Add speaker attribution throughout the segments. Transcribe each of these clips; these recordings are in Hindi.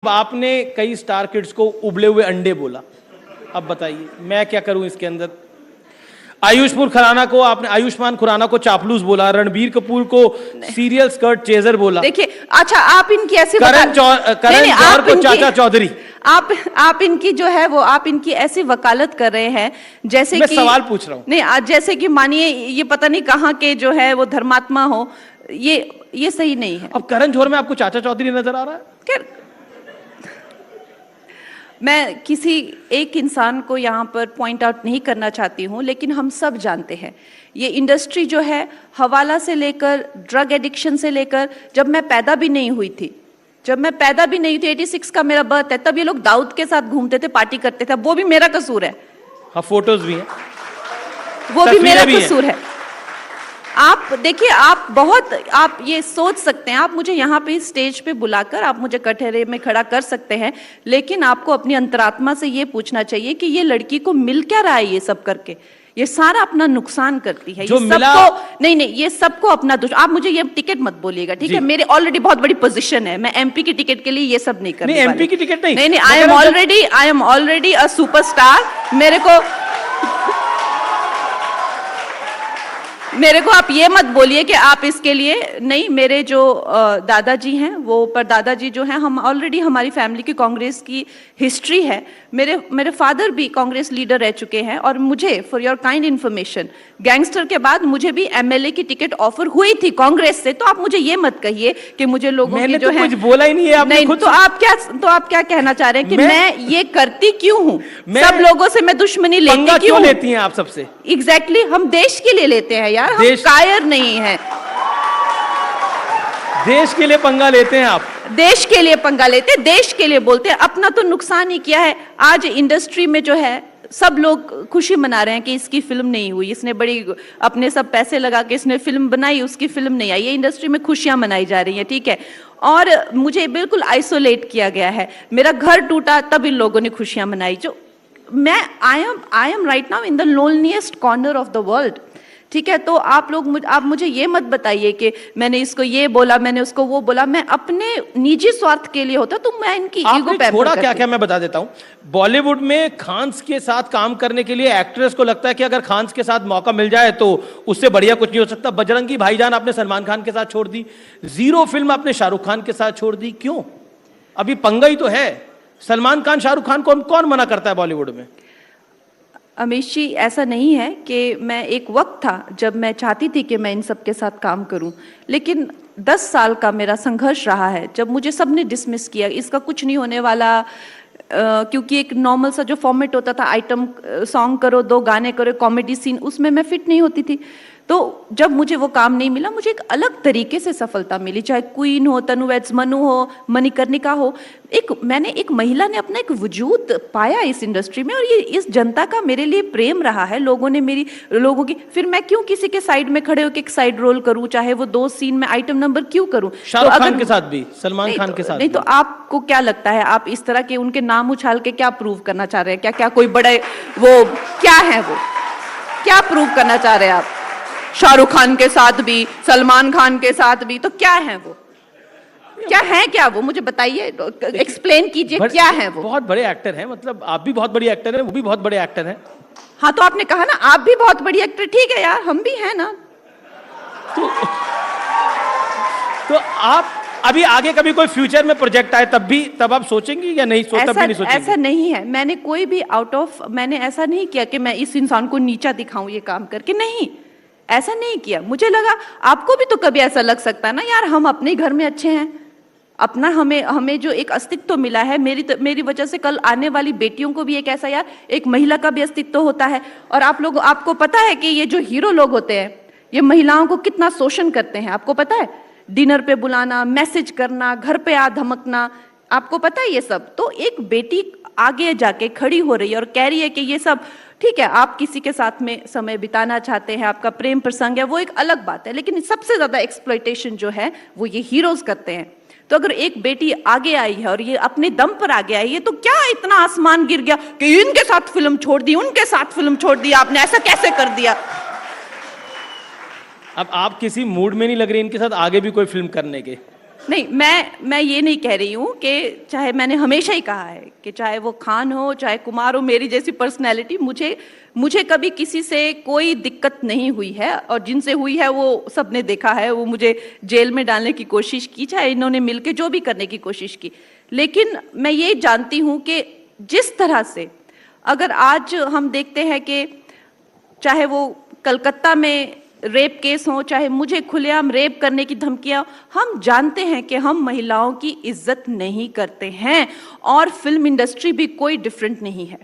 Speaker 1: आपने कई स्टार किड्स को उबले हुए अंडे बोला, अब बताइए मैं क्या करूं इसके अंदर। आयुष्मान खुराना को चापलूस बोला, रणबीर कपूर को सीरियल स्कर्ट चेजर बोला।
Speaker 2: देखिए, अच्छा आप इनकी ऐसी
Speaker 1: करण जौहर को चाचा चौधरी।
Speaker 2: आप इनकी जो है वो आप इनकी ऐसी वकालत कर रहे हैं जैसे
Speaker 1: मैं
Speaker 2: कि
Speaker 1: सवाल पूछ रहा हूं।
Speaker 2: नहीं, आज जैसे कि मानिए ये पता नहीं कहां के जो है वो धर्मात्मा हो, ये सही नहीं है।
Speaker 1: अब करण जौहर में आपको चाचा चौधरी नजर आ रहा है?
Speaker 2: खैर, मैं किसी एक इंसान को यहाँ पर पॉइंट आउट नहीं करना चाहती हूँ, लेकिन हम सब जानते हैं ये इंडस्ट्री जो है हवाला से लेकर ड्रग एडिक्शन से लेकर, जब मैं पैदा भी नहीं हुई थी 86 का मेरा बर्थ है, तब ये लोग दाऊद के साथ घूमते थे, पार्टी करते थे, वो भी मेरा कसूर है।
Speaker 1: हाँ, फोटोज भी हैं,
Speaker 2: वो भी मेरा कसूर है। आप देखिए, आप ये सोच सकते हैं, आप मुझे यहाँ पे स्टेज पे बुलाकर आप मुझे कटहरे में खड़ा कर सकते हैं, लेकिन आपको अपनी अंतरात्मा से ये पूछना चाहिए कि ये लड़की को मिल क्या रहा है ये सब करके। ये सारा अपना नुकसान करती है, ये सबको नहीं, ये सबको अपना आप मुझे ये टिकट मत बोलिएगा, ठीक है? मेरे ऑलरेडी बहुत बड़ी पोजीशन है, मैं एमपी की टिकट के लिए ये सब नहीं करने वाली।
Speaker 1: एमपी की टिकट
Speaker 2: नहीं, I am already a superstar. मेरे को आप ये मत बोलिए कि आप इसके लिए नहीं। मेरे जो दादाजी हैं, वो परदादाजी जो हैं, हम ऑलरेडी हमारी फैमिली की कांग्रेस की हिस्ट्री है। मेरे फादर भी कांग्रेस लीडर रह चुके हैं, और मुझे for your kind information gangster के बाद मुझे भी एमएलए की टिकट ऑफर हुई थी कांग्रेस से। तो आप मुझे ये मत कहिए कि मुझे लोगों की जो है
Speaker 1: कुछ बोला ही नहीं है आपने।
Speaker 2: नहीं, खुद तो आप क्या कहना चाह रहे हैं कि मैं ये करती क्यों हूँ? सब लोगों से मैं दुश्मनी लेती क्यों
Speaker 1: लेती हैं आप सबसे?
Speaker 2: एग्जैक्टली, हम देश के लिए लेते हैं यार, हम कायर नहीं है।
Speaker 1: देश के लिए पंगा लेते हैं आप,
Speaker 2: देश के लिए पंगा लेते हैं, देश के लिए बोलते हैं, अपना तो नुकसान ही किया है। आज इंडस्ट्री में जो है सब लोग खुशी मना रहे हैं कि इसकी फिल्म नहीं हुई, इसने बड़ी अपने सब पैसे लगा के इसने फिल्म बनाई, उसकी फिल्म नहीं आई। ये इंडस्ट्री में खुशियां मनाई जा रही हैं, ठीक है? और मुझे बिल्कुल आइसोलेट किया गया है, मेरा घर टूटा तब इन लोगों ने खुशियां मनाई। जो मैं I am right now in the loneliest corner of the world, ठीक है? तो आप मुझे ये मत बताइए कि मैंने इसको ये बोला, मैंने उसको वो बोला। मैं अपने निजी स्वार्थ के लिए होता तो मैं इनकी ईगो पे
Speaker 1: थोड़ा क्या मैं बता देता हूं। बॉलीवुड में खान्स के साथ काम करने के लिए एक्ट्रेस को लगता है कि अगर खान्स के साथ मौका मिल जाए तो उससे बढ़िया कुछ नहीं हो सकता। बजरंगी भाईजान आपने सलमान खान के साथ छोड़ दी, जीरो फिल्म आपने शाहरुख खान के साथ छोड़ दी, क्यों? अभी पंगा ही तो है। सलमान खान शाहरुख खान कौन मना करता है बॉलीवुड में?
Speaker 2: अमीश जी, ऐसा नहीं है कि मैं एक वक्त था जब मैं चाहती थी कि मैं इन सब के साथ काम करूं, लेकिन 10 साल का मेरा संघर्ष रहा है जब मुझे सबने डिसमिस किया, इसका कुछ नहीं होने वाला, क्योंकि एक नॉर्मल सा जो फॉर्मेट होता था, आइटम सॉन्ग करो, 2 गाने करो, कॉमेडी सीन, उसमें मैं फिट नहीं होती थी। तो जब मुझे वो काम नहीं मिला, मुझे एक अलग तरीके से सफलता मिली, चाहे क्वीन हो, तनु वेड्स मनु हो, मणिकर्णिका हो। एक महिला ने अपना एक वजूद पाया इस इंडस्ट्री में, और ये इस जनता का मेरे लिए प्रेम रहा है। लोगों की फिर मैं क्यों किसी के साइड में खड़े होकर एक साइड रोल करूं, चाहे वो 2 सीन में आइटम नंबर क्यों करूं?
Speaker 1: शाहरुख खान के साथ भी, सलमान खान के साथ
Speaker 2: नहीं, तो आपको क्या लगता है, आप इस तरह के उनके नाम उछाल के क्या प्रूव करना चाह रहे हैं? क्या कोई बड़े वो क्या है, वो क्या प्रूव करना चाह रहे हैं आप? शाहरुख खान के साथ भी, सलमान खान के साथ भी, तो क्या है वो? क्या वो मुझे बताइए, एक्सप्लेन कीजिए, क्या है वो?
Speaker 1: बहुत बड़े एक्टर हैं, मतलब आप भी बहुत बड़ी एक्टर हैं, वो भी बहुत बड़े एक्टर हैं।
Speaker 2: हाँ, तो आपने कहा ना आप भी बहुत बड़ी एक्टर, ठीक है यार, हम भी हैं ना।
Speaker 1: तो आप अभी आगे कभी कोई फ्यूचर में प्रोजेक्ट आए तब आप सोचेंगी या नहीं?
Speaker 2: ऐसा नहीं है, मैंने कोई भी मैंने ऐसा नहीं किया कि मैं इस इंसान को नीचा दिखाऊं ये काम करके, नहीं, ऐसा नहीं किया। मुझे लगा आपको भी तो कभी ऐसा लग सकता है ना यार, हम अपने घर में अच्छे हैं, अपना हमें जो एक अस्तित्व मिला है, मेरी वजह से कल आने वाली बेटियों को भी एक ऐसा यार एक महिला का भी अस्तित्व होता है। और आपको पता है कि ये जो हीरो लोग होते हैं, ये महिलाओं को कितना शोषण करते हैं, आपको पता है? डिनर पे बुलाना, मैसेज करना, घर पे आ धमकना, आपको पता है ये सब? तो एक बेटी आगे जाके खड़ी हो रही है और कह रही है कि ये सब ठीक है, आप किसी के साथ में समय बिताना चाहते हैं, आपका प्रेम प्रसंग है, वो एक अलग बात है, लेकिन सबसे ज्यादा एक्सप्लॉयटेशन जो है वो ये हीरोज करते हैं। तो अगर एक बेटी आगे आई है और ये अपने दम पर आगे आई है, तो क्या इतना आसमान गिर गया कि इनके साथ फिल्म छोड़ दी, उनके साथ फिल्म छोड़ दी, आपने ऐसा कैसे कर दिया?
Speaker 1: अब आप किसी मूड में नहीं लग रही इनके साथ आगे भी कोई फिल्म करने के?
Speaker 2: नहीं, मैं ये नहीं कह रही हूँ कि चाहे, मैंने हमेशा ही कहा है कि चाहे वो खान हो चाहे कुमार हो, मेरी जैसी पर्सनैलिटी, मुझे कभी किसी से कोई दिक्कत नहीं हुई है, और जिनसे हुई है वो सबने देखा है। वो मुझे जेल में डालने की कोशिश की, चाहे इन्होंने मिलके जो भी करने की कोशिश की। लेकिन मैं ये जानती हूँ कि जिस तरह से अगर आज हम देखते हैं कि चाहे वो कलकत्ता में रेप केस हो, चाहे मुझे खुलेआम रेप करने की धमकियां, हम जानते हैं कि हम महिलाओं की इज्जत नहीं करते हैं, और फिल्म इंडस्ट्री भी कोई डिफरेंट नहीं है।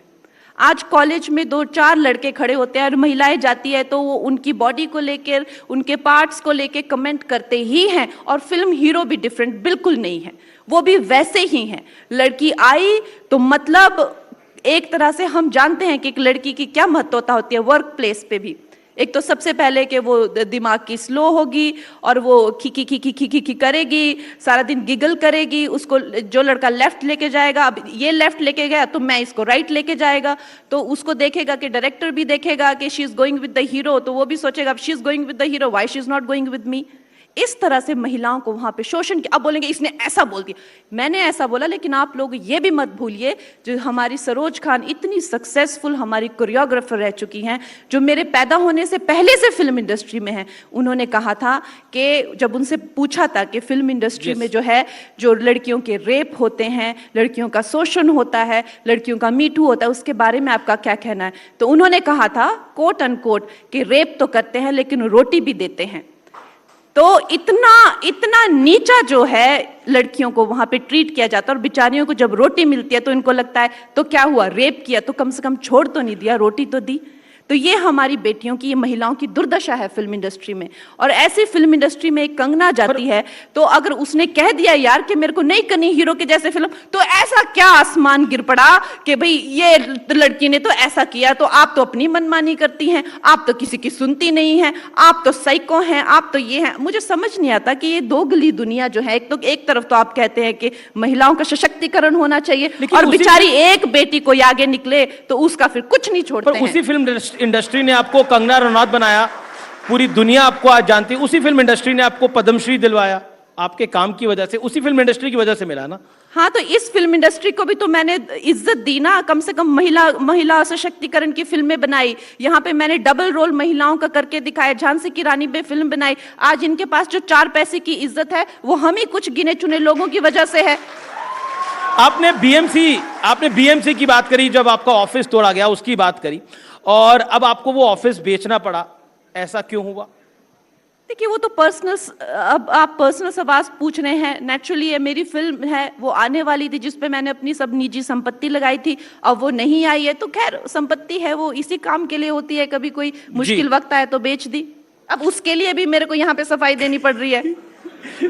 Speaker 2: आज कॉलेज में 2-4 लड़के खड़े होते हैं और महिलाएं जाती है तो वो उनकी बॉडी को लेकर, उनके पार्ट्स को लेकर कमेंट करते ही हैं, और फिल्म हीरो भी डिफरेंट बिल्कुल नहीं है, वो भी वैसे ही हैं। लड़की आई तो मतलब एक तरह से हम जानते हैं कि एक लड़की की क्या महत्वता होती है वर्क प्लेस पे भी। एक तो सबसे पहले कि वो दिमाग की स्लो होगी, और वो खी करेगी, सारा दिन गिगल करेगी। उसको जो लड़का लेफ्ट लेके जाएगा, अब ये लेफ्ट लेके गया तो मैं इसको राइट लेके जाएगा, तो उसको देखेगा कि डायरेक्टर भी देखेगा कि she is going with the hero, तो वो भी सोचेगा she is going with the hero, why she is not going with me. इस तरह से महिलाओं को वहां पे शोषण किया। अब बोलेंगे इसने ऐसा बोल दिया, मैंने ऐसा बोला, लेकिन आप लोग ये भी मत भूलिए, जो हमारी सरोज खान इतनी सक्सेसफुल हमारी कोरियोग्राफर रह चुकी हैं, जो मेरे पैदा होने से पहले से फिल्म इंडस्ट्री में हैं, उन्होंने कहा था कि जब उनसे पूछा था कि फिल्म इंडस्ट्री में जो है, जो लड़कियों के रेप होते हैं, लड़कियों का शोषण होता है, लड़कियों का मीटू होता है, उसके बारे में आपका क्या कहना है, तो उन्होंने कहा था कोट अनकोट कि रेप तो करते हैं लेकिन रोटी भी देते हैं। तो इतना नीचा जो है लड़कियों को वहां पे ट्रीट किया जाता है, और बेचारियों को जब रोटी मिलती है तो इनको लगता है तो क्या हुआ, रेप किया तो कम से कम छोड़ तो नहीं दिया, रोटी तो दी। तो ये हमारी बेटियों की, ये महिलाओं की दुर्दशा है फिल्म इंडस्ट्री में। और ऐसी फिल्म इंडस्ट्री में एक कंगना जाती है, तो अगर उसने कह दिया यार कि मेरे को नहीं करनी हीरो के जैसे फिल्म, तो ऐसा क्या आसमान गिर पड़ा कि भाई ये लड़की ने तो ऐसा किया, तो आप तो अपनी मनमानी करती हैं, आप तो किसी की सुनती नहीं हैं, आप तो साइको हैं, आप तो ये हैं। मुझे समझ नहीं आता कि ये दोगली दुनिया जो है, एक तरफ तो आप कहते हैं कि महिलाओं का सशक्तिकरण होना चाहिए, और बेचारी एक बेटी को आगे निकले तो उसका फिर कुछ नहीं छोड़ते हैं।
Speaker 1: उसी फिल्म इंडस्ट्री ने आपको कंगना रनौत बनाया, पूरी दुनिया आपको आज जानती है। उसी फिल्म इंडस्ट्री ने आपको पद्मश्री दिलवाया, आपके काम की वजह से, उसी फिल्म इंडस्ट्री की वजह से मिला ना।
Speaker 2: हाँ, तो इस फिल्म इंडस्ट्री को भी तो मैंने इज्जत दी ना, कम से कम महिला सशक्तिकरण की फिल्में बनाई। यहाँ पे मैंने डबल रोल महिलाओं का करके दिखाया, झांसी की रानी पे फिल्म बनाई। आज इनके पास जो 4 पैसे की इज्जत है वो हम ही कुछ गिने चुने लोगों की वजह से है।
Speaker 1: आपने बीएमसी की बात करी, जब आपका ऑफिस तोड़ा गया उसकी बात करी, और अब आपको वो ऑफिस बेचना पड़ा, ऐसा क्यों हुआ?
Speaker 2: देखिए, वो तो पर्सनल, अब आप पर्सनल सवाल पूछ रहे हैं। नेचुरली ये मेरी फिल्म है, वो आने वाली थी जिसपे मैंने अपनी सब निजी संपत्ति लगाई थी, अब वो नहीं आई है, तो खैर संपत्ति है वो इसी काम के लिए होती है, कभी कोई मुश्किल वक्त आए तो बेच दी। अब उसके लिए भी मेरे को यहाँ पे सफाई देनी पड़ रही है।